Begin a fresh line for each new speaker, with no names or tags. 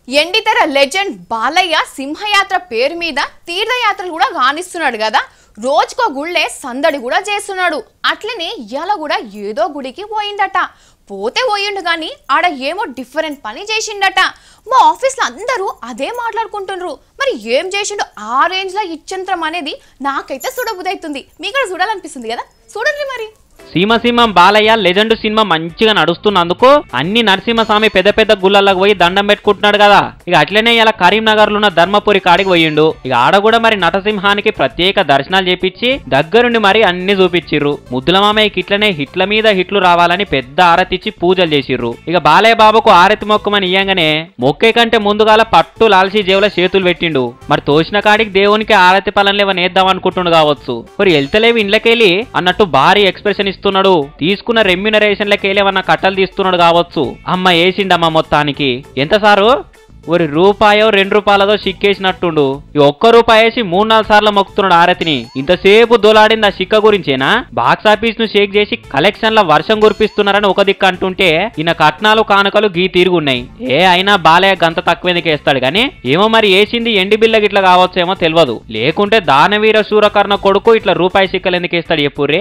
ఎండితెర legend Balayya సింహయాత్ర పేరు మీద తీర్థయాత్రలు కూడా గానిస్తున్నాడు కదా. రోజుకో గుళ్ళే సందడి కూడా చేస్తున్నాడు. అట్లనే ఇయాల కూడా ఏదో గుడికి పోయిందట. పోతే పోయిండు గాని ఆడ ఏమో డిఫరెంట్ పని చేసిండట. మా ఆఫీస్లో అందరూ అదే మాట్లాడుకుంటున్నారు. మరి ఏం చేసిండు ఆ రేంజ్ లో ఇచ్చంత్రం అనేది నాకైతే చూడబుదైతుంది. మీకు కూడా చూడాలనిపిస్తుంది కదా, చూడండి మరి.
సీమసింహం బాలయ్య లెజెండ్ సినిమా మంచిగా నడుస్తున్నందుకు అన్ని నరసింహస్వామి పెద్ద పెద్ద గుళ్ళలకు పోయి దండం పెట్టుకుంటున్నాడు కదా. ఇక అట్లనే ఇలా కరీంనగర్ లో ఉన్న ధర్మపురి కాడికి పోయిండు. ఇక ఆడ కూడా మరి నటసింహానికి ప్రత్యేక దర్శనాలు చేపించి దగ్గరుండి మరి అన్ని చూపించిర్రు. ముద్దుల మామయ్యకి ఇట్లనే హిట్ల మీద హిట్లు రావాలని పెద్ద ఆరతిచ్చి పూజలు చేసిర్రు. ఇక బాలయ్య బాబుకు ఆరతి మొక్కమని ఇయ్యంగానే మొక్కే కంటే ముందుగాల పట్టు లాల్సీ జేవుల చేతులు పెట్టిండు. మరి తోసిన కాడికి దేవునికి ఆరతి పనులు నేద్దాం అనుకుంటుండు కావచ్చు. మరి వెళ్తలేవి ఇండ్లకెళ్ళి అన్నట్టు భారీ ఎక్స్ప్రెషన్ ఇస్తున్నాడు. తీసుకున్న రెమ్యూనరేషన్లకి ఏమన్నా కట్టలు తీస్తున్నాడు కావచ్చు. అమ్మ వేసిండమ్మ మొత్తానికి. ఎంత సారు? ఒక రూపాయో 2 రూపాయలదో సిక్కేసినట్టుండు. ఈ ₹1 వేసి 3-4 సార్లు మొక్కుతున్నాడు ఆరతిని. ఇంతసేపు దోలాడింది ఆ సిక్క గురించేనా? బాక్స్ ఆఫీస్ ను షేక్ చేసి కలెక్షన్ల వర్షం కురిపిస్తున్నారని ఒక దిక్కు అంటుంటే ఈయన కట్నాలు కానుకలు గీ తీరుగున్నాయి. అయినా బాలయ్య గంత తక్కువ వేస్తాడు గానీ ఏమో మరి వేసింది ఎండి బిల్ల గిట్లా కావచ్చేమో తెలియదు. లేకుంటే దానవీర శూరకర్ణ కొడుకు ఇట్లా రూపాయి సిక్కలు ఎందుకు వేస్తాడు ఎప్పుడే?